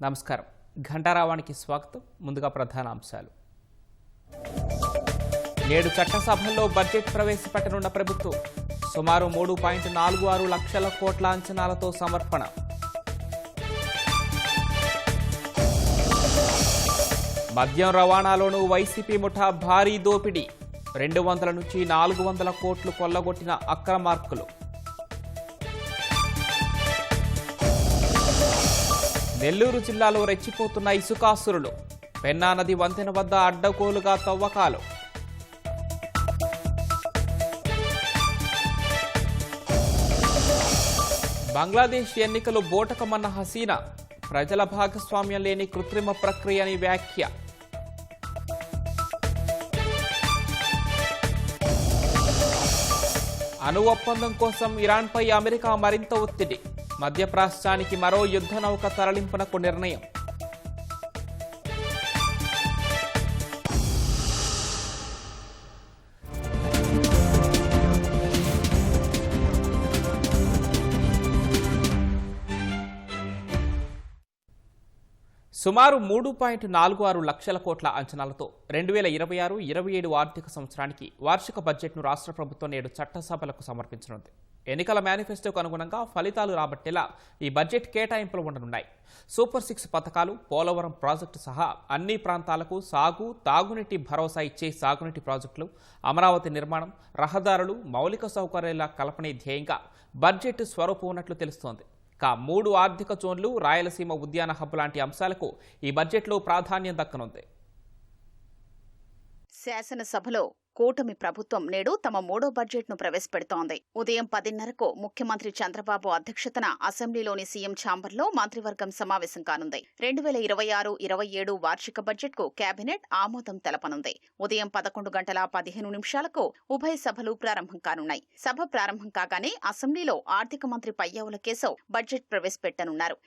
నమస్కారం. ఘంటారావానికి స్వాగతం. ముందుగా ప్రధాన అంశాలు. నేడు చట్టసభల్లో బడ్జెట్ ప్రవేశపెట్టనున్న ప్రభుత్వం సుమారు 3.46 లక్షల కోట్ల అంచనాలతో సమర్పణ. మద్యం రవాణాలోనూ వైసీపీ ముఠా భారీ దోపిడీ. 200 నుంచి 400 కోట్లు కొల్లగొట్టిన అక్రమార్కులు. నెల్లూరు జిల్లాలో రెచ్చిపోతున్న ఇసుకాసురులు. పెన్నా నది వంతెన వద్ద అడ్డగోలుగా తవ్వకాలు. బంగ్లాదేశ్ ఎన్నికలు బోటకమన్న హసీనా. ప్రజల భాగస్వామ్యం లేని కృత్రిమ ప్రక్రియ అని వ్యాఖ్య. అణు ఒప్పందం కోసం ఇరాన్పై అమెరికా మరింత ఒత్తిడి. మధ్యప్రాచ్యానికి మరో యుద్ధ నౌక తరలింపునకు నిర్ణయం. సుమారు 3.46 లక్షల కోట్ల అంచనాలతో 2026-27 ఆర్థిక సంవత్సరానికి వార్షిక బడ్జెట్ను రాష్ట్ర ప్రభుత్వం నేడు చట్టసభలకు సమర్పించనుంది. ఎన్నికల మేనిఫెస్టోకు అనుగుణంగా ఫలితాలు రాబట్టేలా ఈ బడ్జెట్ కేటాయింపులు ఉండనున్నాయి. సూపర్ 6 పథకాలు, పోలవరం ప్రాజెక్టు సహా అన్ని ప్రాంతాలకు సాగు, తాగునీటి భరోసా ఇచ్చే సాగునీటి ప్రాజెక్టులు, అమరావతి నిర్మాణం, రహదారులు, మౌలిక సౌకర్యాల కల్పనే ధ్యేయంగా బడ్జెట్ స్వరూపం ఉన్నట్లు తెలుస్తోంది. 3 ఆర్థిక జోన్లు, రాయలసీమ ఉద్యాన హబ్ లాంటి అంశాలకు ఈ బడ్జెట్లో ప్రాధాన్యం దక్కనుంది. శాసనసభలో కూటమి ప్రభుత్వం నేడు తమ 3వ బడ్జెట్ను ప్రవేశపెడుతోంది. ఉదయం 10:30కు ముఖ్యమంత్రి చంద్రబాబు అధ్యక్షతన అసెంబ్లీలోని సీఎం ఛాంబర్లో మంత్రివర్గం సమావేశం కానుంది. 2026-27 వార్షిక బడ్జెట్కు కేబినెట్ ఆమోదం తెలపనుంది. ఉదయం 11:15 ఉభయ సభలు ప్రారంభం కానున్నాయి. సభ ప్రారంభం కాగానే అసెంబ్లీలో ఆర్థిక మంత్రి పయ్యావుల కేశవ్ బడ్జెట్ ప్రవేశపెట్టనున్నారు.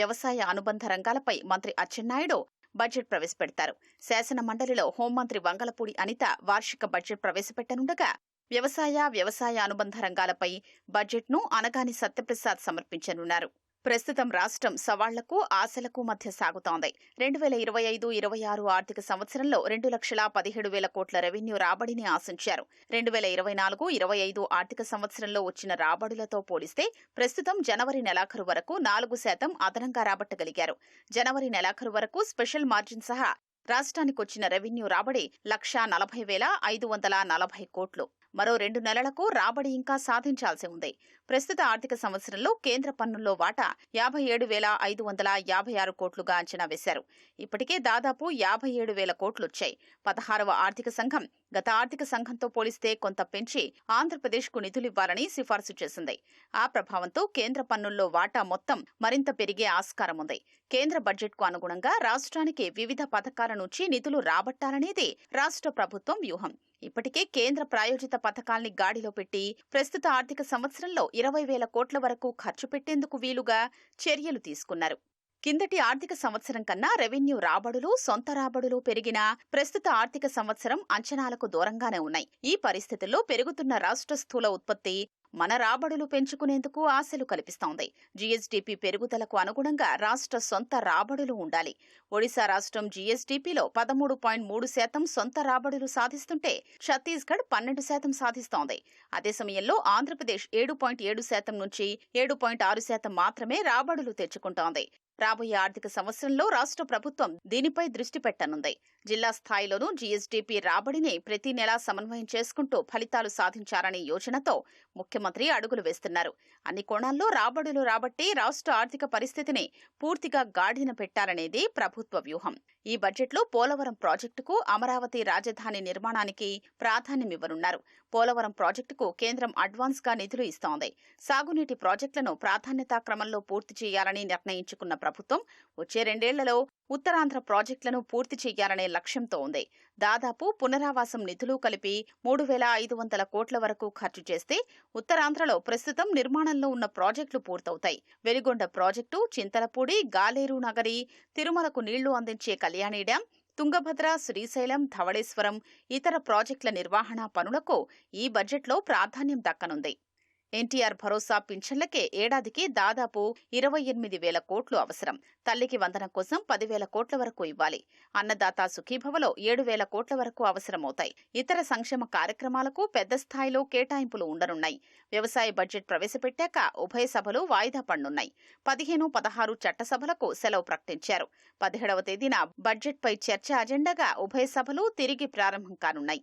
వ్యవసాయ అనుబంధ రంగాలపై మంత్రి అచ్చెన్నాయుడు బడ్జెట్ ప్రవేశపెడతారు. శాసన మండలిలో హోంమంత్రి వంగలపూడి అనిత వార్షిక బడ్జెట్ ప్రవేశపెట్టనుండగా వ్యవసాయ అనుబంధ రంగాలపై బడ్జెట్ను అనగాని సత్యప్రసాద్ సమర్పించనున్నారు. ప్రస్తుతం రాష్ట్రం సవాళ్లకు, ఆశలకు మధ్య సాగుతోంది. 2025-26 ఆర్థిక సంవత్సరంలో 2,17,000 కోట్ల రెవెన్యూ రాబడిని ఆశించారు. 2024-25 ఆర్థిక సంవత్సరంలో వచ్చిన రాబడులతో పోలిస్తే ప్రస్తుతం జనవరి నెలాఖరు వరకు 4% అదనంగా రాబట్టగలిగారు. జనవరి నెలాఖరు వరకు స్పెషల్ మార్జిన్ సహా రాష్ట్రానికొచ్చిన రెవెన్యూ రాబడి 1,40,540 కోట్లు. మరో 2 నెలలకు రాబడి ఇంకా సాధించాల్సి ఉంది. ప్రస్తుత ఆర్థిక సంవత్సరంలో కేంద్ర పన్నుల్లో వాటా 57,556 కోట్లుగా అంచనా వేశారు. ఇప్పటికే దాదాపు 57,000 కోట్లొచ్చాయి. 16వ ఆర్థిక సంఘం గత ఆర్థిక సంఘంతో పోలిస్తే కొంత పెంచి ఆంధ్రప్రదేశ్కు నిధులివ్వాలని సిఫార్సు చేసింది. ఆ ప్రభావంతో కేంద్ర పన్నుల్లో వాటా మొత్తం మరింత పెరిగే ఆస్కారం ఉంది. కేంద్ర బడ్జెట్కు అనుగుణంగా రాష్ట్రానికి వివిధ పథకాల నుంచి నిధులు రాబట్టాలనేది రాష్ట్ర ప్రభుత్వం వ్యూహం. ఇప్పటికే కేంద్ర ప్రాయోజిత పథకాల్ని గాడిలో పెట్టి ప్రస్తుత ఆర్థిక సంవత్సరంలో 20,000 కోట్ల వరకు ఖర్చు పెట్టేందుకు వీలుగా చర్యలు తీసుకున్నారు. కిందటి ఆర్థిక సంవత్సరం కన్నా రెవెన్యూ రాబడులు, సొంత రాబడులు పెరిగినా ప్రస్తుత ఆర్థిక సంవత్సరం అంచనాలకు దూరంగానే ఉన్నాయి. ఈ పరిస్థితుల్లో పెరుగుతున్న రాష్ట్ర స్థూల ఉత్పత్తి మన రాబడులు పెంచుకునేందుకు ఆశలు కల్పిస్తోంది. జీఎస్డీపీ పెరుగుదలకు అనుగుణంగా రాష్ట్ర సొంత రాబడులు ఉండాలి. ఒడిశా రాష్ట్రం జీఎస్డీపీలో 13.3% సొంత రాబడులు సాధిస్తుంటే ఛత్తీస్గఢ్ 12% సాధిస్తోంది. అదే సమయంలో ఆంధ్రప్రదేశ్ 7.7% నుంచి 7.6% మాత్రమే రాబడులు తెచ్చుకుంటోంది. రాబోయే ఆర్థిక సంవత్సరంలో రాష్ట్ర ప్రభుత్వం దీనిపై దృష్టి పెట్టనుంది. జిల్లా స్థాయిలోనూ జీఎస్డీపీ రాబడిని ప్రతి నెలా సమన్వయం చేసుకుంటూ ఫలితాలు సాధించాలనే యోచనతో ముఖ్యమంత్రి అడుగులు వేస్తున్నారు. అన్ని కోణాల్లో రాబడులు రాబట్టి రాష్ట్ర ఆర్థిక పరిస్థితిని పూర్తిగా గాడిన పెట్టాలనేది ప్రభుత్వ వ్యూహం. ఈ బడ్జెట్లో పోలవరం ప్రాజెక్టుకు, అమరావతి రాజధాని నిర్మాణానికి ప్రాధాన్యమివ్వనున్నారు. పోలవరం ప్రాజెక్టుకు కేంద్రం అడ్వాన్స్గా నిధులు ఇస్తోంది. సాగునీటి ప్రాజెక్టులను ప్రాధాన్యతా క్రమంలో పూర్తి చేయాలని నిర్ణయించుకున్న ప్రభుత్వం వచ్చే 2 ఏళ్లలో ఉత్తరాంధ్ర ప్రాజెక్టులను పూర్తి చేయాలనే లక్ష్యంతో ఉంది. దాదాపు పునరావాసం నిధులు కలిపి 3,500 కోట్ల వరకు ఖర్చు చేస్తే ఉత్తరాంధ్రలో ప్రస్తుతం నిర్మాణంలో ఉన్న ప్రాజెక్టులు పూర్తవుతాయి. వెలిగొండ ప్రాజెక్టు, చింతలపూడి, గాలేరు నగరి, తిరుమలకు నీళ్లు అందించే కళ్యాణి డ్యాం, తుంగభద్ర, శ్రీశైలం, ధవళేశ్వరం, ఇతర ప్రాజెక్టుల నిర్వహణ పనులకు ఈ బడ్జెట్లో ప్రాధాన్యం దక్కనుంది. ఎన్టీఆర్ భరోసా పింఛన్లకే ఏడాదికి దాదాపు 28,000 కోట్లు అవసరం. తల్లికి వందనం కోసం 10,000 కోట్ల వరకు ఇవ్వాలి. అన్నదాత సుఖీభవలో 7,000 కోట్ల వరకు అవసరమవుతాయి. ఇతర సంక్షేమ కార్యక్రమాలకు పెద్ద స్థాయిలో కేటాయింపులు ఉండనున్నాయి. వ్యవసాయ బడ్జెట్ ప్రవేశపెట్టాక ఉభయ సభలు వాయిదా పడనున్నాయి. 15, 16 చట్టసభలకు సెలవు ప్రకటించారు. 17వ తేదీన బడ్జెట్పై చర్చ అజెండాగా ఉభయ సభలు తిరిగి ప్రారంభం కానున్నాయి.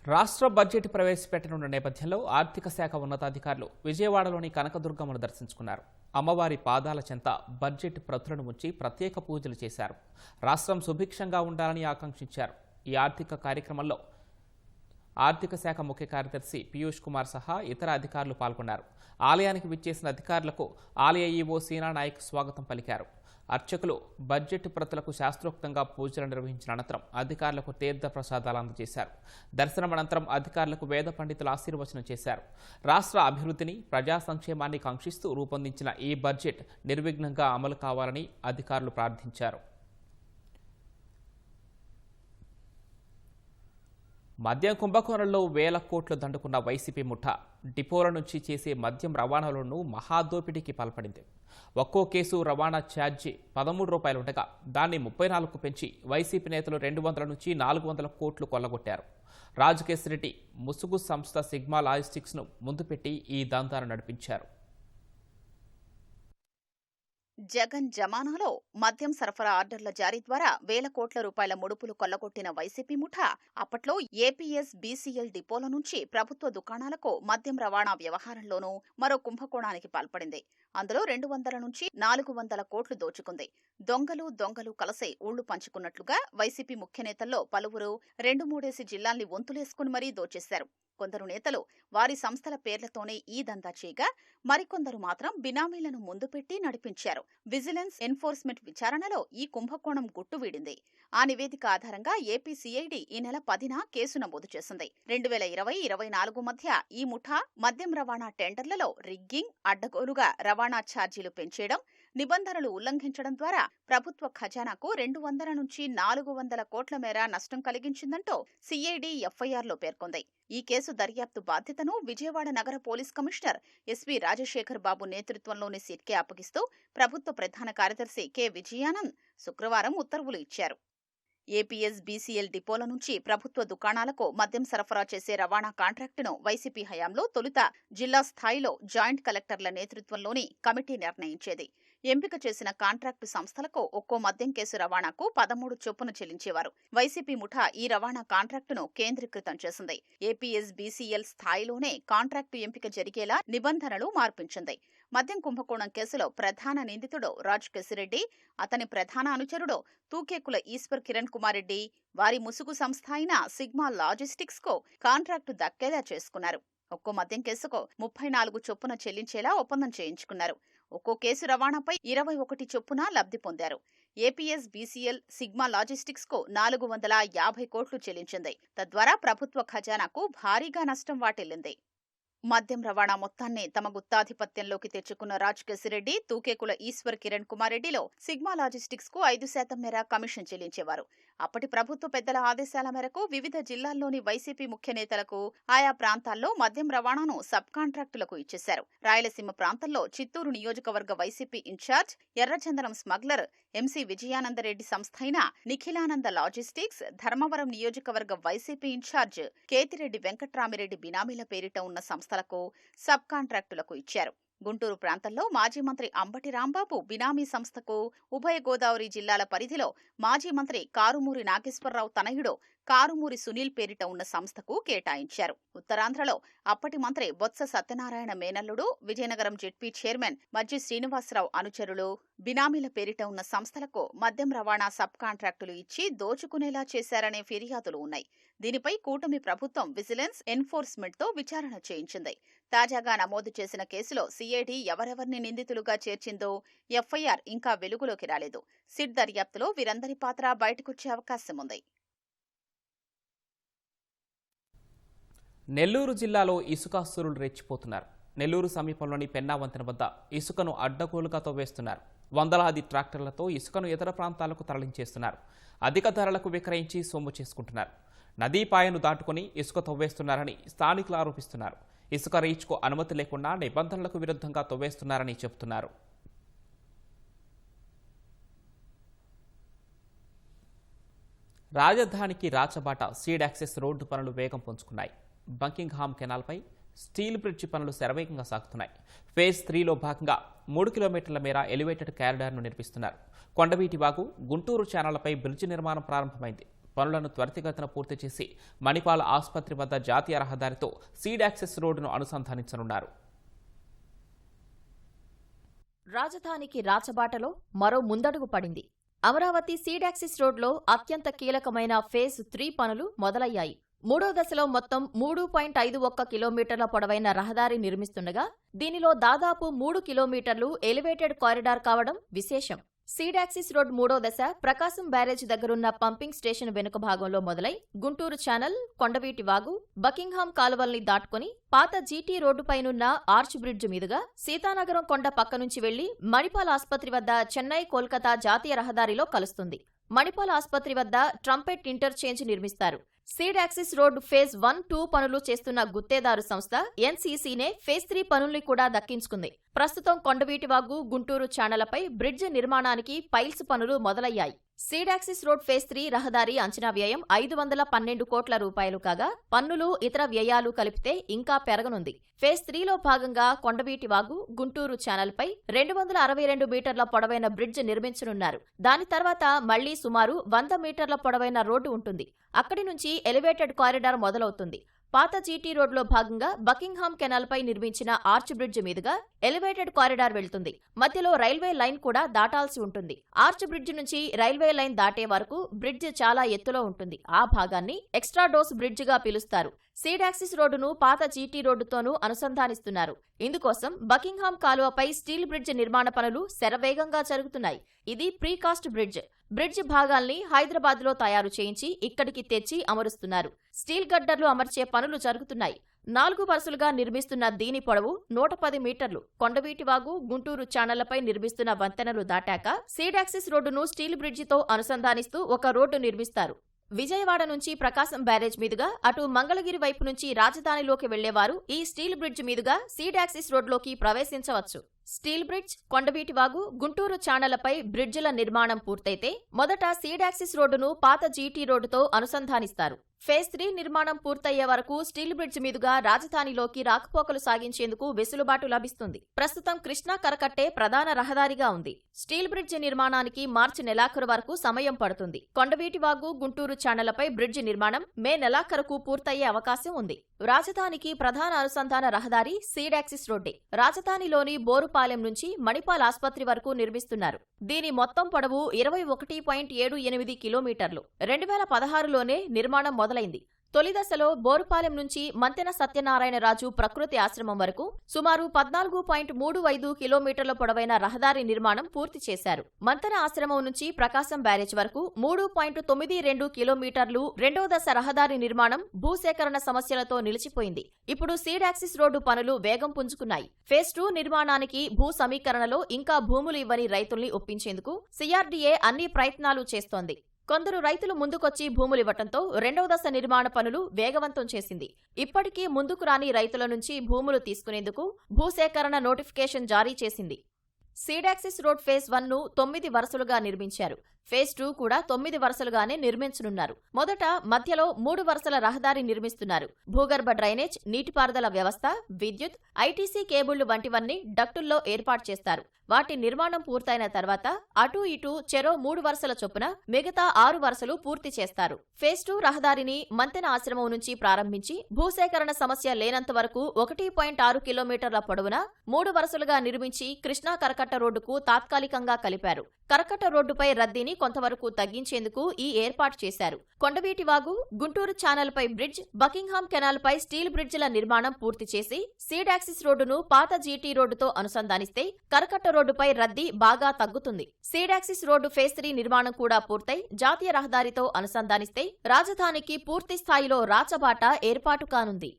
రాష్ట్ర బడ్జెట్ ప్రవేశపెట్టనున్న నేపథ్యంలో ఆర్థిక శాఖ ఉన్నతాధికారులు విజయవాడలోని కనకదుర్గమ్మను దర్శించుకున్నారు. అమ్మవారి పాదాల చెంత బడ్జెట్ ప్రతులను ఉంచి ప్రత్యేక పూజలు చేశారు. రాష్ట్రం సుభిక్షంగా ఉండాలని ఆకాంక్షించారు. ఈ ఆర్థిక కార్యక్రమంలో ఆర్థిక శాఖ ముఖ్య కార్యదర్శి పీయూష్ కుమార్ సహా ఇతర అధికారులు పాల్గొన్నారు. ఆలయానికి విచ్చేసిన అధికారులకు ఆలయ ఈవో సీనా నాయక్ స్వాగతం పలికారు. అర్చకులు బడ్జెట్ ప్రతులకు శాస్త్రోక్తంగా పూజలు నిర్వహించిన అనంతరం అధికారులకు తీర్థ ప్రసాదాలు అందజేశారు. దర్శనం అనంతరం అధికారులకు వేద పండితులు ఆశీర్వచనం చేశారు. రాష్ట్ర అభివృద్ధిని, ప్రజా సంక్షేమాన్ని కాంక్షిస్తూ రూపొందించిన ఈ బడ్జెట్ నిర్విఘ్నంగా అమలు కావాలని అధికారులు ప్రార్థించారు. మద్యం కుంభకోణంలో వేల కోట్లు దండుకున్న వైసీపీ ముఠా డిపోల నుంచి చేసే మద్యం రవాణాలోనూ మహాదోపిడీకి పాల్పడింది. ఒక్కో కేసు రవాణా ఛార్జీ 13 రూపాయలు ఉండగా దాన్ని 34కు పెంచి వైసీపీ నేతలు 200 నుంచి 400 కోట్లు కొల్లగొట్టారు. రాజకేశ్రెడ్డి ముసుగు సంస్థ సిగ్మా లాజిస్టిక్స్ను ముందు పెట్టి ఈ దందాను నడిపించారు. జగన్ జమానాలో మద్యం సరఫరా ఆర్డర్ల జారీ ద్వారా వేల కోట్ల రూపాయల ముడుపులు కొల్లగొట్టిన వైసీపీ ముఠా అప్పట్లో ఏపీఎస్ బీసీఎల్ డిపోల నుంచి ప్రభుత్వ దుకాణాలకు మద్యం రవాణా వ్యవహారంలోనూ మరో కుంభకోణానికి పాల్పడింది. అందులో 200 నుంచి 400 కోట్లు దోచుకుంది. దొంగలు కలిసే ఊళ్లు పంచుకున్నట్లుగా వైసీపీ ముఖ్య నేతల్లో పలువురు 2-3 జిల్లాల్ని వంతులేసుకుని మరీ దోచేశారు. కొందరు నేతలు వారి సంస్థల పేర్లతోనే ఈ దందా చేయగా మరికొందరు మాత్రం బినామీలను ముందు పెట్టి నడిపించారు. విజిలెన్స్ ఎన్ఫోర్స్మెంట్ విచారణలో ఈ కుంభకోణం గుట్టు వీడింది. ఆ నివేదిక ఆధారంగా ఏపీ సిఐడి ఈ నెల 10న కేసు నమోదు చేసింది. 2020-24 మధ్య ఈ ముఠా మద్యం రవాణా టెండర్లలో రిగ్గింగ్, అడ్డగోలుగా రవాణా ఛార్జీలు పెంచేయడం, నిబంధనలు ఉల్లంఘించడం ద్వారా ప్రభుత్వ ఖజానాకు 200 నుంచి 400 కోట్ల మేర నష్టం కలిగించిందంటూ సిఐడి ఎఫ్ఐఆర్లో పేర్కొంది. ఈ కేసు దర్యాప్తు బాధ్యతను విజయవాడ నగర పోలీస్ కమిషనర్ ఎస్వి రాజశేఖర్ బాబు నేతృత్వంలోని సిట్కే అప్పగిస్తూ ప్రభుత్వ ప్రధాన కార్యదర్శి కె విజయానంద్ శుక్రవారం ఉత్తర్వులు ఇచ్చారు. ఏపీఎస్ బీసీఎల్ డిపోల నుంచి ప్రభుత్వ దుకాణాలకు మద్యం సరఫరా చేసే రవాణా కాంట్రాక్టును వైసీపీ హయాంలో తొలుత జిల్లా స్థాయిలో జాయింట్ కలెక్టర్ల నేతృత్వంలోని కమిటీ నిర్ణయించేది. ఎంపిక చేసిన కాంట్రాక్టు సంస్థలకు ఒక్కో మద్యం కేసు రవాణాకు 13 చొప్పున చెల్లించేవారు. వైసీపీ ముఠా ఈ రవాణా కాంట్రాక్టును కేంద్రీకృతం చేసింది. ఏపీఎస్ బీసీఎల్ స్థాయిలోనే కాంట్రాక్టు ఎంపిక జరిగేలా నిబంధనలు మార్పించింది. మద్యం కుంభకోణం కేసులో ప్రధాన నిందితుడు రాజకేశ్రెడ్డి, అతని ప్రధాన అనుచరుడు తూకేకుల ఈశ్వర్ కిరణ్ కుమార్ రెడ్డి వారి ముసుగు సంస్థ అయిన సిగ్మా లాజిస్టిక్స్ కు కాంట్రాక్టు దక్కేలా చేసుకున్నారు. ఒక్కో మద్యం కేసుకు 34 చొప్పున చెల్లించేలా ఒప్పందం చేయించుకున్నారు. ఒక్కో కేసు రవాణాపై 21 చొప్పున లబ్ధి పొందారు. ఏపీఎస్ బీసీఎల్ సిగ్మా లాజిస్టిక్స్ కు 450 కోట్లు చెల్లించింది. తద్వారా ప్రభుత్వ ఖజానాకు భారీగా నష్టం వాటిల్లింది. మద్యం రవాణా మొత్తాన్ని తమ గుత్తాధిపత్యంలోకి తెచ్చుకున్న రాజకేశ్రెడ్డి, తూకేకుల ఈశ్వర్ కిరణ్ కుమార్ రెడ్డిలో సిగ్మా లాజిస్టిక్స్ కు 5% మేర కమిషన్ చెల్లించేవారు. అప్పటి ప్రభుత్వ పెద్దల ఆదేశాల మేరకు వివిధ జిల్లాల్లోని వైసీపీ ముఖ్య నేతలకు ఆయా ప్రాంతాల్లో మద్యం రవాణాను సబ్ కాంట్రాక్టులకు ఇచ్చేశారు. రాయలసీమ ప్రాంతంలో చిత్తూరు నియోజకవర్గ వైసీపీ ఇన్ఛార్జ్ ఎర్రచందనం స్మగ్లర్ ఎంసీ విజయానందరెడ్డి సంస్థ అయిన నిఖిలానంద లాజిస్టిక్స్, ధర్మవరం నియోజకవర్గ వైసీపీ ఇన్ఛార్జ్ కేతిరెడ్డి వెంకట్రామిరెడ్డి బినామీల పేరిట ఉన్న సంస్థలకు సబ్ కాంట్రాక్టులకు ఇచ్చారు. గుంటూరు ప్రాంతంలో మాజీ మంత్రి అంబటి రాంబాబు బినామీ సంస్థకు, ఉభయ గోదావరి జిల్లాల పరిధిలో మాజీ మంత్రి కారుమూరి నాగేశ్వరరావు తనయుడు కారుమూరి సునీల్ పేరిట ఉన్న సంస్థకు కేటాయించారు. ఉత్తరాంధ్రలో అప్పటి మంత్రి బొత్స సత్యనారాయణ మేనల్లుడు, విజయనగరం జెడ్పీ చైర్మన్ మజ్జి శ్రీనివాసరావు అనుచరులు బినామీల పేరిట ఉన్న సంస్థలకు మద్యం రవాణా సబ్ కాంట్రాక్టులు ఇచ్చి దోచుకునేలా చేశారనే ఫిర్యాదులు ఉన్నాయి. దీనిపై కూటమి ప్రభుత్వం విజిలెన్స్ ఎన్ఫోర్స్మెంట్ తో విచారణ చేయించింది. తాజాగా నమోదు చేసిన కేసులో సిఐడి ఎవరెవరిని నిందితులుగా చేర్చిందో ఎఫ్ఐఆర్ ఇంకా వెలుగులోకి రాలేదు. సిట్ దర్యాప్తులో వీరందరి పాత్ర బయటకొచ్చే అవకాశం ఉంది. నెల్లూరు జిల్లాలో ఇసుకాస్తురులు రెచ్చిపోతున్నారు. నెల్లూరు సమీపంలోని పెన్నా వంతెన వద్ద ఇసుకను అడ్డగోలుగా తవ్వేస్తున్నారు. వందలాది ట్రాక్టర్లతో ఇసుకను ఇతర ప్రాంతాలకు తరలించేస్తున్నారు. అధిక ధరలకు విక్రయించి సొమ్ము చేసుకుంటున్నారు. నదీపాయను దాటుకుని ఇసుక తవ్వేస్తున్నారని స్థానికులు ఆరోపిస్తున్నారు. ఇసుక రీచ్కు అనుమతి లేకుండా నిబంధనలకు విరుద్ధంగా తవ్వేస్తున్నారని చెబుతున్నారు. రాజధానికి రాచబాట సీడ్ యాక్సెస్ రోడ్డు పనులు వేగం పుంజుకున్నాయి. బకింగ్హామ్ కెనాల్పై స్టీల్ బ్రిడ్జి పనులు శరవేగంగా సాగుతున్నాయి. ఫేజ్ 3లో భాగంగా 3 కిలోమీటర్ల మేర ఎలివేటెడ్ కారిడార్ను నిర్మిస్తున్నారు. కొండవీటి వాగు, గుంటూరు ఛానళ్లపై బ్రిడ్జి నిర్మాణం ప్రారంభమైంది. పనులను త్వరితగతిన పూర్తి చేసి మణిపాల్ ఆసుపత్రి వద్ద జాతీయ రహదారితో సీడ్ యాక్సెస్ రోడ్డును అనుసంధానించనున్నారు. రాజధానికి రాచబాటలో మరో ముందడుగు పడింది. అమరావతి సీడ్ యాక్సిస్ రోడ్లో అత్యంత కీలకమైన ఫేజ్ 3 పనులు మొదలయ్యాయి. 3వ దశలో మొత్తం 3.51 కిలోమీటర్ల పొడవైన రహదారి నిర్మిస్తుండగా దీనిలో దాదాపు 3 కిలోమీటర్లు ఎలివేటెడ్ కారిడార్ కావడం విశేషం. సీడ్ యాక్సిస్ రోడ్ 3వ దశ ప్రకాశం బ్యారేజ్ దగ్గరున్న పంపింగ్ స్టేషన్ వెనుక భాగంలో మొదలై గుంటూరు ఛానల్, కొండవీటి వాగు, బకింగ్హామ్ కాలువల్ని దాటుకుని పాత జీటీ రోడ్డుపైనున్న ఆర్చ్ బ్రిడ్జ్ మీదుగా సీతానగరం కొండ పక్క నుంచి వెళ్లి మణిపాల్ ఆసుపత్రి వద్ద చెన్నై కోల్కతా జాతీయ రహదారిలో కలుస్తుంది. మణిపాల్ ఆసుపత్రి వద్ద ట్రంపెట్ ఇంటర్చేంజ్ నిర్మిస్తారు. సీడ్ యాక్సిస్ రోడ్ ఫేజ్ 1-2 పనులు చేస్తున్న గుత్తేదారు సంస్థ ఎన్సీసీనే ఫేజ్ 3 పనుల్ని కూడా దక్కించుకుంది. ప్రస్తుతం కొండవీటివాగు, గుంటూరు ఛానళ్లపై బ్రిడ్జ్ నిర్మాణానికి పైల్స్ పనులు మొదలయ్యాయి. సీడ్ యాక్సిస్ రోడ్ ఫేజ్ 3 రహదారి అంచనా వ్యయం 512 కోట్ల రూపాయలు కాగా పన్నులు, ఇతర వ్యయాలు కలిపితే ఇంకా పెరగనుంది. ఫేజ్ 3లో భాగంగా కొండవీటివాగు, గుంటూరు ఛానల్పై 262 మీటర్ల పొడవైన బ్రిడ్జ్ నిర్మించనున్నారు. దాని తర్వాత మళ్లీ సుమారు 100 మీటర్ల పొడవైన రోడ్డు ఉంటుంది. అక్కడి నుంచి ఎలివేటెడ్ కారిడార్ మొదలవుతుంది. పాత జీటీ రోడ్లో భాగంగా బకింగ్హామ్ కెనాల్పై నిర్మించిన ఆర్చ్ బ్రిడ్జ్ మీదుగా ఎలివేటెడ్ కారిడార్ వెళ్తుంది. మధ్యలో రైల్వే లైన్ కూడా దాటాల్సి ఉంటుంది. ఆర్చ్ బ్రిడ్జ్ నుంచి రైల్వే లైన్ దాటే వరకు బ్రిడ్జ్ చాలా ఎత్తులో ఉంటుంది. ఆ భాగాన్ని ఎక్స్ట్రా డోస్ బ్రిడ్జ్ గా పిలుస్తారు. సీడ్ యాక్సిస్ రోడ్డును పాత జీటీ రోడ్డుతోనూ అనుసంధానిస్తున్నారు. ఇందుకోసం బకింగ్హామ్ కాలువపై స్టీల్ బ్రిడ్జ్ నిర్మాణ పనులు శరవేగంగా జరుగుతున్నాయి. ఇది ప్రీకాస్ట్ బ్రిడ్జ్. బ్రిడ్జ్ భాగాల్ని హైదరాబాద్లో తయారు చేయించి ఇక్కడికి తెచ్చి అమరుస్తున్నారు. స్టీల్ గడ్డర్లు అమర్చే పనులు జరుగుతున్నాయి. 4 వరుసలుగా నిర్మిస్తున్న దీని పొడవు 110 మీటర్లు. కొండవీటివాగు, గుంటూరు ఛానళ్లపై నిర్మిస్తున్న వంతెనలు దాటాక సీడ్ యాక్సిస్ రోడ్డును స్టీల్ బ్రిడ్జితో అనుసంధానిస్తూ ఒక రోడ్డు నిర్మిస్తారు. విజయవాడ నుంచి ప్రకాశం బ్యారేజ్ మీదుగా అటు మంగళగిరి వైపు నుంచి రాజధానిలోకి వెళ్లేవారు ఈ స్టీల్ బ్రిడ్జ్ మీదుగా సీడ్ యాక్సిస్ రోడ్లోకి ప్రవేశించవచ్చు. స్టీల్ బ్రిడ్జ్, కొండవీటివాగు, గుంటూరు ఛానళ్లపై బ్రిడ్జిల నిర్మాణం పూర్తయితే మొదట సీడ్ యాక్సిస్ రోడ్డును పాత జీటీ రోడ్డుతో అనుసంధానిస్తారు. ఫేజ్ 3 నిర్మాణం పూర్తయ్యే వరకు స్టీల్ బ్రిడ్జ్ మీదుగా రాజధానిలోకి రాకపోకలు సాగించేందుకు వెసులుబాటు లభిస్తుంది. ప్రస్తుతం కృష్ణా కరకట్టే ప్రధాన రహదారిగా ఉంది. స్టీల్ బ్రిడ్జ్ నిర్మాణానికి మార్చి నెలాఖరు వరకు సమయం పడుతుంది. కొండవీటివాగు, గుంటూరు ఛానళ్లపై బ్రిడ్జ్ నిర్మాణం మే నెలాఖరుకు పూర్తయ్యే అవకాశం ఉంది. రాజధానికి ప్రధాన అనుసంధాన రహదారి సీడ్ యాక్సిస్ రోడ్డే. రాజధానిలోని బోరుపాలెం నుంచి మణిపాల్ ఆసుపత్రి వరకు నిర్మిస్తున్నారు. దీని మొత్తం పొడవు 21.78 కిలోమీటర్లు. 2016లోనే నిర్మాణం మొదలైంది. తొలి దశలో బోరుపాలెం నుంచి మంతెన సత్యనారాయణరాజు ప్రకృతి ఆశ్రమం వరకు సుమారు 14.35 కిలోమీటర్ల పొడవైన రహదారి నిర్మాణం పూర్తి చేశారు. మంతెన ఆశ్రమం నుంచి ప్రకాశం బ్యారేజ్ వరకు 3.92 కిలోమీటర్లు. 2వ దశ రహదారి నిర్మాణం భూసేకరణ సమస్యలతో నిలిచిపోయింది. ఇప్పుడు సీడ్ యాక్సిస్ రోడ్డు పనులు వేగం పుంజుకున్నాయి. ఫేజ్ 2 నిర్మాణానికి భూ సమీకరణలో ఇంకా భూములు ఇవ్వని రైతుల్ని ఒప్పించేందుకు సిఆర్డీఏ అన్ని ప్రయత్నాలు చేస్తోంది. కొందరు రైతులు ముందుకొచ్చి భూములివ్వటంతో 2వ దశ నిర్మాణ పనులు వేగవంతం చేసింది. ఇప్పటికీ ముందుకు రాని రైతుల నుంచి భూములు తీసుకునేందుకు భూసేకరణ నోటిఫికేషన్ జారీ చేసింది. సీడ్ యాక్సిస్ రోడ్ ఫేజ్ 1ను 9 వరుసలుగా నిర్మించారు. ఫేజ్ 2 కూడా 9 వరుసలుగానే నిర్మించనున్నారు. మొదట మధ్యలో 3 వరుసల రహదారి నిర్మిస్తున్నారు. భూగర్భ డ్రైనేజ్, నీటిపారుదల వ్యవస్థ, విద్యుత్, ఐటీసీ కేబుళ్లు వంటివన్నీ డక్టుల్లో ఏర్పాటు చేస్తారు. వాటి నిర్మాణం పూర్తయిన తర్వాత అటూ ఇటూ చెరో 3 వరుసల చొప్పున మిగతా 6 వరుసలు పూర్తి చేస్తారు. ఫేజ్ 2 రహదారిని మంతెన ఆశ్రమం నుంచి ప్రారంభించి భూసేకరణ సమస్య లేనంత వరకు 1.6 కిలోమీటర్ల పొడవున 3 వరుసలుగా నిర్మించి కృష్ణా కరకట్ట రోడ్డుకు తాత్కాలికంగా కలిపారు. కరకట్ట రోడ్డుపై రద్దీని కొంతవరకు తగ్గించేందుకు ఈ ఏర్పాటు చేశారు. Kondaveetivagu, Guntur ఛానల్పై bridge, Buckingham కెనాల్పై steel బ్రిడ్జిల నిర్మాణం పూర్తి చేసి సీడ్ యాక్సిస్ రోడ్డును పాత జీటీ రోడ్డుతో అనుసంధానిస్తే కరకట్ట రోడ్డుపై రద్దీ బాగా తగ్గుతుంది. సీడ్ యాక్సిస్ రోడ్డు ఫేజ్ 3 నిర్మాణం కూడా పూర్తయి జాతీయ రహదారితో అనుసంధానిస్తే రాజధానికి పూర్తి స్థాయిలో రాచబాట ఏర్పాటు కానుంది.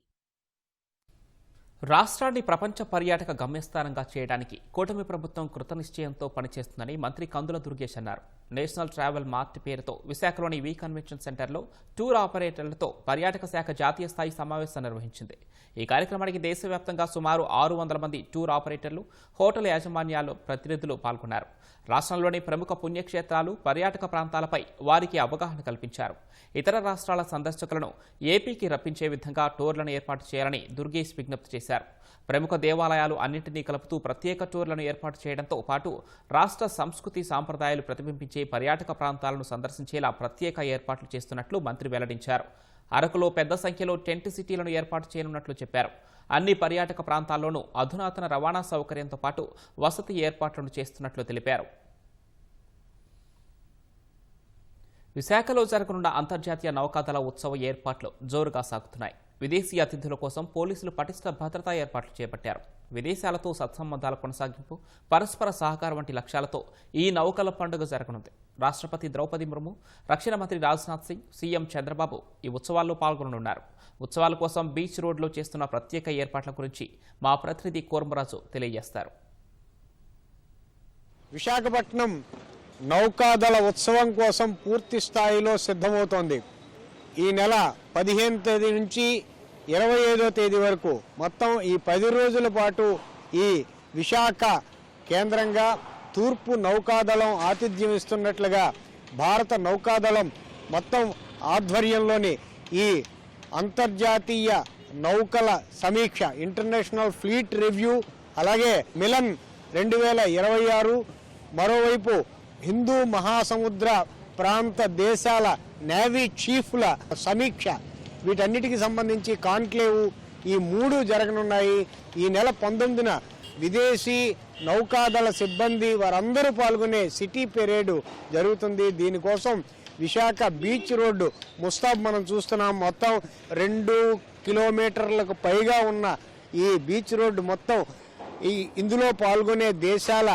రాష్ట్రాన్ని ప్రపంచ పర్యాటక గమ్యస్థానంగా చేయడానికి కూటమి ప్రభుత్వం కృతనిశ్చయంతో పనిచేస్తుందని మంత్రి కందుల దుర్గేష్ అన్నారు. నేషనల్ ట్రావెల్ మార్ట్ పేరుతో విశాఖలోని వి కన్వెన్షన్ సెంటర్లో టూర్ ఆపరేటర్లతో పర్యాటక శాఖ జాతీయ స్థాయి సమావేశం నిర్వహించింది. ఈ కార్యక్రమానికి దేశవ్యాప్తంగా సుమారు 600 మంది టూర్ ఆపరేటర్లు, హోటల్ యాజమాన్యాల ప్రతినిధులు పాల్గొన్నారు. రాష్ట్రంలోని ప్రముఖ పుణ్యక్షేత్రాలు, పర్యాటక ప్రాంతాలపై వారికి అవగాహన కల్పించారు. ఇతర రాష్ట్రాల సందర్శకులను ఏపీకి రప్పించే విధంగా టూర్లను ఏర్పాటు చేయాలని దుర్గేష్ విజ్ఞప్తి చేశారు. ప్రముఖ దేవాలయాలు అన్నింటినీ కలుపుతూ ప్రత్యేక టూర్లను ఏర్పాటు చేయడంతో పాటు రాష్ట్ర సంస్కృతి సాంప్రదాయాలు ప్రతిబింబించే పర్యాటక ప్రాంతాలను సందర్శించేలా ప్రత్యేక ఏర్పాట్లు చేస్తున్నట్లు మంత్రి వెల్లడించారు. అరకులో పెద్ద సంఖ్యలో టెంట్ సిటీలను ఏర్పాటు చేయనున్నట్లు చెప్పారు. అన్ని పర్యాటక ప్రాంతాల్లోనూ అధునాతన రవాణా సౌకర్యంతో పాటు వసతి ఏర్పాట్లను చేస్తున్నట్లు తెలిపారు. విశాఖలో జరగనున్న అంతర్జాతీయ నౌకాదళ ఉత్సవ ఏర్పాట్లు జోరుగా సాగుతున్నాయి. విదేశీ అతిథుల కోసం పోలీసులు పటిష్ట భద్రతా ఏర్పాట్లు చేపట్టారు. విదేశాలతో సత్సంబంధాల కొనసాగింపు, పరస్పర సహకారం వంటి లక్ష్యాలతో ఈ నౌకల పండుగ జరగనుంది. రాష్ట్రపతి ద్రౌపది ముర్ము, రక్షణ మంత్రి రాజ్నాథ్ సింగ్, సీఎం చంద్రబాబు ఈ ఉత్సవాల్లో పాల్గొననున్నారు. ఉత్సవాల కోసం బీచ్ రోడ్లో చేస్తున్న ప్రత్యేక ఏర్పాట్ల గురించి మా ప్రతినిధి కోర్మరాజు తెలియజేస్తారు. విశాఖపట్నం నౌకాదళ ఉత్సవం కోసం పూర్తి స్థాయిలో సిద్ధమవుతోంది. ఈ నెల 15వ తేదీ నుంచి 25వ తేదీ వరకు మొత్తం ఈ 10 రోజుల పాటు ఈ విశాఖ కేంద్రంగా తూర్పు నౌకాదళం ఆతిథ్యం ఇస్తున్నట్లుగా భారత నౌకాదళం మొత్తం ఆధ్వర్యంలోని ఈ అంతర్జాతీయ నౌకల సమీక్ష, ఇంటర్నేషనల్ ఫ్లీట్ రివ్యూ, అలాగే మిలన్ 2026, మరోవైపు హిందూ మహాసముద్ర ప్రాంత దేశాల నేవీ చీఫ్ల సమీక్ష, వీటన్నిటికి సంబంధించి కాన్క్లేవ్ ఈ 3 జరగనున్నాయి. ఈ నెల 19న విదేశీ నౌకాదళ సిబ్బంది వారందరూ పాల్గొనే సిటీ పెరేడ్ జరుగుతుంది. దీనికోసం విశాఖ బీచ్ రోడ్డు ముస్తాబ్ మనం చూస్తున్నాం. మొత్తం 2 కిలోమీటర్లకు పైగా ఉన్న ఈ బీచ్ రోడ్డు మొత్తం ఇందులో పాల్గొనే దేశాల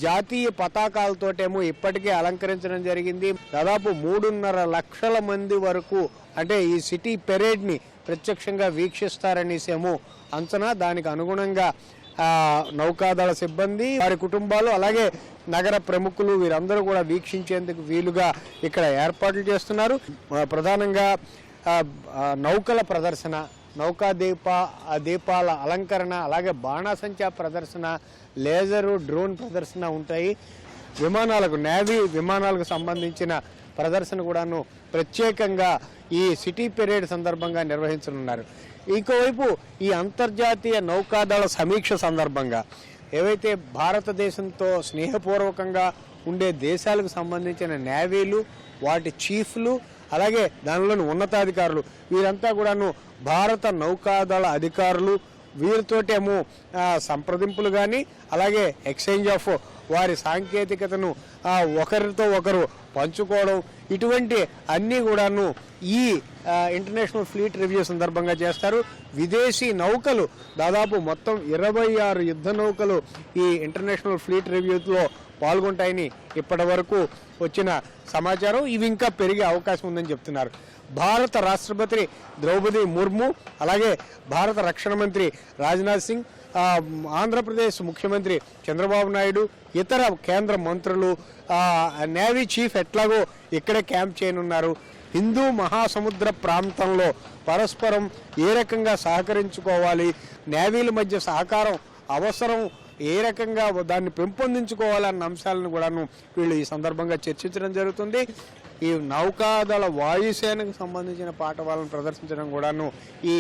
జాతీయ పతాకాలతోటేమో ఇప్పటికే అలంకరించడం జరిగింది. దాదాపు 3.5 లక్షల మంది వరకు అంటే ఈ సిటీ పెరేడ్ని ప్రత్యక్షంగా వీక్షిస్తారనేసేమో అంచనా. దానికి అనుగుణంగా నౌకాదళ సిబ్బంది, వారి కుటుంబాలు, అలాగే నగర ప్రముఖులు వీరందరూ కూడా వీక్షించేందుకు వీలుగా ఇక్కడ ఏర్పాట్లు చేస్తున్నారు. ప్రధానంగా నౌకల ప్రదర్శన, దీపాల అలంకరణ, అలాగే బాణాసంచా ప్రదర్శన, లేజరు, డ్రోన్ ప్రదర్శన ఉంటాయి. విమానాలకు, నేవీ విమానాలకు సంబంధించిన ప్రదర్శన కూడాను ప్రత్యేకంగా ఈ సిటీ పెరేడ్ సందర్భంగా నిర్వహించనున్నారు. ఇంకోవైపు ఈ అంతర్జాతీయ నౌకాదళ సమీక్ష సందర్భంగా ఏవైతే భారతదేశంతో స్నేహపూర్వకంగా ఉండే దేశాలకు సంబంధించిన నేవీలు, వాటి చీఫ్లు, అలాగే దానిలోని ఉన్నతాధికారులు వీరంతా కూడాను భారత నౌకాదళ అధికారులు, వీరితోటేమో సంప్రదింపులు కానీ, అలాగే ఎక్స్చేంజ్ ఆఫ్ వారి సాంకేతికతను ఒకరితో ఒకరు పంచుకోవడం, ఇటువంటి అన్నీ కూడాను ఈ ఇంటర్నేషనల్ ఫ్లీట్ రివ్యూ సందర్భంగా చేస్తారు. విదేశీ నౌకలు దాదాపు మొత్తం 26 యుద్ధ నౌకలు ఈ ఇంటర్నేషనల్ ఫ్లీట్ రివ్యూలో పాల్గొంటాయని ఇప్పటి వరకు వచ్చిన సమాచారం. ఇవి ఇంకా పెరిగే అవకాశం ఉందని చెప్తున్నారు. భారత రాష్ట్రపతి ద్రౌపది ముర్ము, అలాగే భారత రక్షణ మంత్రి రాజ్నాథ్ సింగ్, ఆంధ్రప్రదేశ్ ముఖ్యమంత్రి చంద్రబాబు నాయుడు, ఇతర కేంద్ర మంత్రులు, నేవీ చీఫ్ ఎట్లాగో ఇక్కడే క్యాంప్ చేయనున్నారు. హిందూ మహాసముద్ర ప్రాంతంలో పరస్పరం ఏ రకంగా సహకరించుకోవాలి, నేవీల మధ్య సహకారం అవసరం, ఏ రకంగా దాన్ని పెంపొందించుకోవాలన్న అంశాలను కూడాను వీళ్ళు ఈ సందర్భంగా చర్చించడం జరుగుతుంది. ఈ నౌకాదళ వాయుసేనకు సంబంధించిన పాఠవాలను ప్రదర్శించడం కూడాను ఈ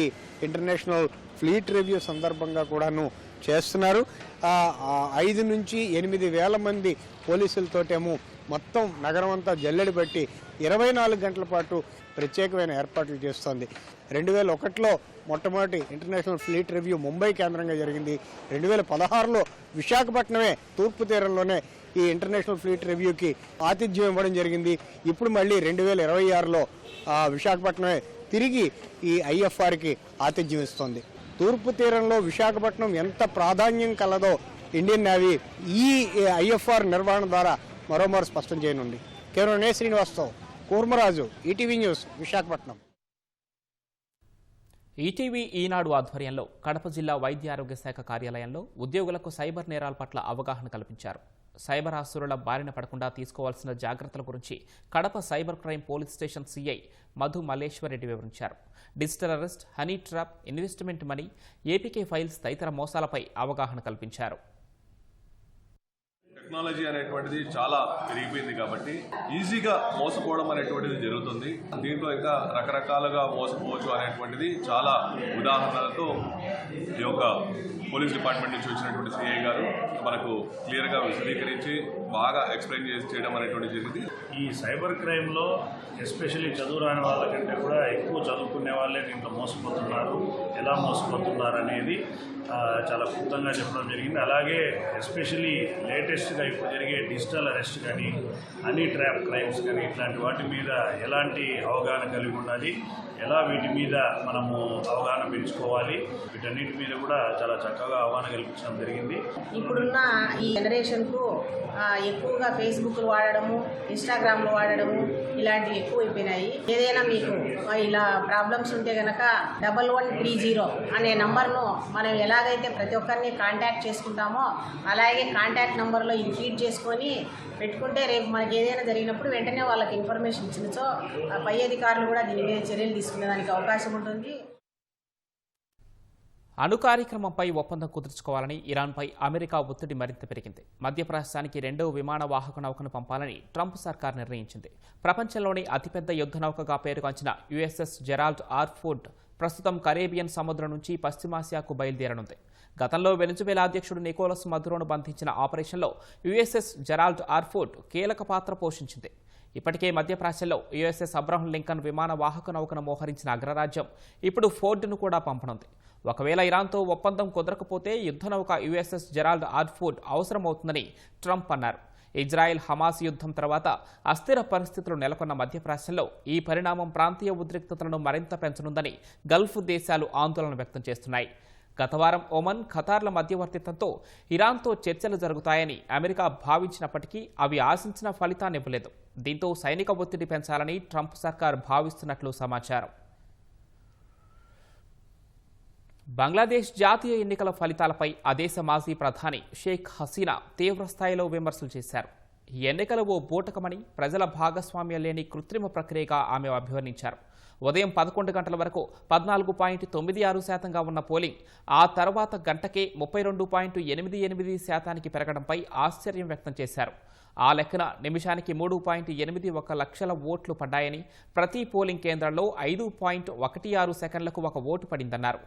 ఇంటర్నేషనల్ ఫ్లీట్ రివ్యూ సందర్భంగా కూడాను చేస్తున్నారు. 5 నుంచి 8 వేల మంది పోలీసులతోటేమో మొత్తం నగరం అంతా జల్లెడి బట్టి 24 గంటల పాటు ప్రత్యేకమైన ఏర్పాట్లు చేస్తోంది. 2001లో మొట్టమొదటి ఇంటర్నేషనల్ ఫ్లీట్ రివ్యూ ముంబై కేంద్రంగా జరిగింది. 2016లో విశాఖపట్నమే తూర్పు తీరంలోనే ఈ ఇంటర్నేషనల్ ఫ్లీట్ రివ్యూకి ఆతిథ్యం ఇవ్వడం జరిగింది. ఇప్పుడు మళ్ళీ 2026లో విశాఖపట్నమే తిరిగి ఈ ఐఎఫ్ఆర్కి ఆతిథ్యం ఇస్తోంది. తూర్పు తీరంలో విశాఖపట్నం ఎంత ప్రాధాన్యం కలదో ఇండియన్ నేవీ ఈ ఐఎఫ్ఆర్ నిర్వహణ ద్వారా మరోమారు స్పష్టం చేయనుంది. కేవలం శ్రీనివాస్తో, Kurmaraju, ETV news, Visakhapatnam. ETV Eenadu ఆధ్వర్యంలో కడప జిల్లా వైద్య ఆరోగ్య శాఖ కార్యాలయంలో ఉద్యోగులకు సైబర్ నేరాల పట్ల అవగాహన కల్పించారు. సైబర్ ఆసురుల బారిన పడకుండా తీసుకోవాల్సిన జాగ్రత్తల గురించి Kadapa cyber crime police station CI Madhu Malleswarareddy వివరించారు. Digital arrest, honey trap, investment money, APK files తదితర మోసాలపై అవగాహన కల్పించారు. టెక్నాలజీ అనేటువంటిది చాలా పెరిగిపోయింది కాబట్టి ఈజీగా మోసపోవడం అనేటువంటిది జరుగుతుంది. దీంట్లో ఇంకా రకరకాలుగా మోసపోవచ్చు అనేటువంటిది చాలా ఉదాహరణలతో ఈ యొక్క పోలీస్ డిపార్ట్మెంట్ నుంచి వచ్చినటువంటి సిఐ గారు మనకు క్లియర్గా విశదీకరించి బాగా ఎక్స్ప్లెయిన్ చేయడం అనేటువంటి జరిగింది. ఈ సైబర్ క్రైమ్లో ఎస్పెషల్లీ చదువు రాని వాళ్ళకంటే కూడా ఎక్కువ చదువుకునే వాళ్ళే దీంట్లో మోసపోతున్నారు. ఎలా మోసపోతున్నారు అనేది చాలా క్లుప్తంగా చెప్పడం జరిగింది. అలాగే ఎస్పెషల్లీ లేటెస్ట్గా ఇప్పుడు జరిగే డిజిటల్ అరెస్ట్ కానీ, హనీ ట్రాప్ క్రైమ్స్ కానీ ఇట్లాంటి వాటి మీద ఎలాంటి అవగాహన కలిగి ఉండాలి, ఎలా వీటి మీద మనము అవగాహన పెంచుకోవాలి, వీటన్నిటి మీద కూడా చాలా చక్కగా అవగాహన కల్పించడం జరిగింది. ఇప్పుడున్న ఈ జనరేషన్కు ఎక్కువగా ఫేస్బుక్లు వాడడము, ఇన్స్టాగ్రామ్లు వాడడము ఇలాంటివి ఎక్కువైపోయినాయి. ఏదైనా మీకు ఇలా ప్రాబ్లమ్స్ ఉంటే కనుక 1130 అనే నంబర్ను మనం ఎలాగైతే ప్రతి ఒక్కరిని కాంటాక్ట్ చేసుకుంటామో అలాగే కాంటాక్ట్ నెంబర్లో ఇది ఫీడ్ చేసుకొని పెట్టుకుంటే రేపు మనకి ఏదైనా జరిగినప్పుడు వెంటనే వాళ్ళకి ఇన్ఫర్మేషన్ ఇచ్చినచో పై అధికారులు కూడా దీని మీద చర్యలు తీసుకునేదానికి అవకాశం ఉంటుంది. అణు కార్యక్రమంపై ఒప్పందం కుదుర్చుకోవాలని ఇరాన్పై అమెరికా ఒత్తిడి మరింత పెరిగింది. మధ్యప్రాచ్యానికి 2వ విమాన వాహక నౌకను పంపాలని ట్రంప్ సర్కార్ నిర్ణయించింది. ప్రపంచంలోని అతిపెద్ద యుద్ధ నౌకగా పేరుగాంచిన యుఎస్ఎస్ జెరాల్డ్ ఆర్ ఫోర్డ్ ప్రస్తుతం కరేబియన్ సముద్రం నుంచి పశ్చిమాసియాకు బయలుదేరనుంది. గతంలో వెనిజువేలా అధ్యక్షుడు నికోలస్ మదురోను బంధించిన ఆపరేషన్లో యుఎస్ఎస్ జెరాల్డ్ ఆర్ ఫోర్డ్ కీలక పాత్ర పోషించింది. ఇప్పటికే మధ్యప్రాచ్యంలో యుఎస్ఎస్ అబ్రహం లింకన్ విమాన వాహక నౌకను మోహరించిన అగ్రరాజ్యం ఇప్పుడు ఫోర్డ్ను కూడా పంపనుంది. ఒకవేళ ఇరాన్తో ఒప్పందం కుదరకపోతే యుద్ధ నౌక యుఎస్ఎస్ జెరాల్డ్ ఆర్ ఫోర్డ్ అవసరమవుతుందని ట్రంప్ అన్నారు. ఇజ్రాయెల్ హమాస్ యుద్ధం తర్వాత అస్థిర పరిస్థితులు నెలకొన్న మధ్యప్రాచ్యంలో ఈ పరిణామం ప్రాంతీయ ఉద్రిక్తతలను మరింత పెంచనుందని గల్ఫ్ దేశాలు ఆందోళన వ్యక్తం చేస్తున్నాయి. గత వారం ఒమన్, ఖతార్ల మధ్యవర్తిత్వంతో ఇరాన్తో చర్చలు జరుగుతాయని అమెరికా భావించినప్పటికీ అవి ఆశించిన ఫలితాన్నివ్వలేదు. దీంతో సైనిక ఒత్తిడి పెంచాలని ట్రంప్ సర్కార్ భావిస్తున్నట్లు సమాచారం. బంగ్లాదేశ్ జాతీయ ఎన్నికల ఫలితాలపై ఆ దేశ మాజీ ప్రధాని షేక్ హసీనా తీవ్రస్థాయిలో విమర్శలు చేశారు. ఈ ఎన్నికలు ఓ బూటకమని, ప్రజల భాగస్వామ్యం లేని కృత్రిమ ప్రక్రియగా ఆమె అభివర్ణించారు. ఉదయం 11 గంటల వరకు 14.96% ఉన్న పోలింగ్ ఆ తర్వాత గంటకే 32.88% పెరగడంపై ఆశ్చర్యం వ్యక్తం చేశారు. ఆ లెక్కన నిమిషానికి 3.81 లక్షల ఓట్లు పడ్డాయని, ప్రతి పోలింగ్ కేంద్రంలో 5.16 సెకండ్లకు ఒక ఓటు పడిందన్నారు.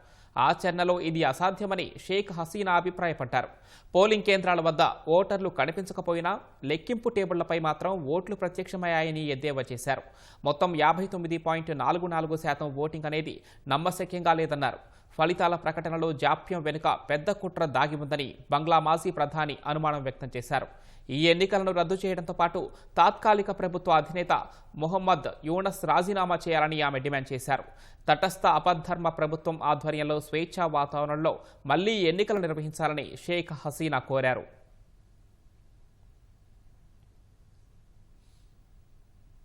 ఆచరణలో ఇది అసాధ్యమని షేక్ హసీనా అభిప్రాయపడ్డారు. పోలింగ్ కేంద్రాల వద్ద ఓటర్లు కనిపించకపోయినా లెక్కింపు టేబుళ్లపై మాత్రం ఓట్లు ప్రత్యక్షమయ్యాయని ఎద్దేవా చేశారు. మొత్తం 59.44% ఓటింగ్ అనేది నమ్మశక్యంగా లేదన్నారు. ఫలితాల ప్రకటనలో జాప్యం వెనుక పెద్ద కుట్ర దాగి ఉందని బంగ్లా మాజీ ప్రధాని అనుమానం వ్యక్తం చేశారు. ఈ ఎన్నికలను రద్దు చేయడంతో పాటు తాత్కాలిక ప్రభుత్వ అధినేత మొహమ్మద్ యూనస్ రాజీనామా చేయాలని ఆమె డిమాండ్ చేశారు. తటస్థ అపద్ధర్మ ప్రభుత్వం ఆధ్వర్యంలో స్వేచ్ఛా వాతావరణంలో మళ్లీ ఎన్నికలు నిర్వహించాలని షేక్ హసీనా కోరారు.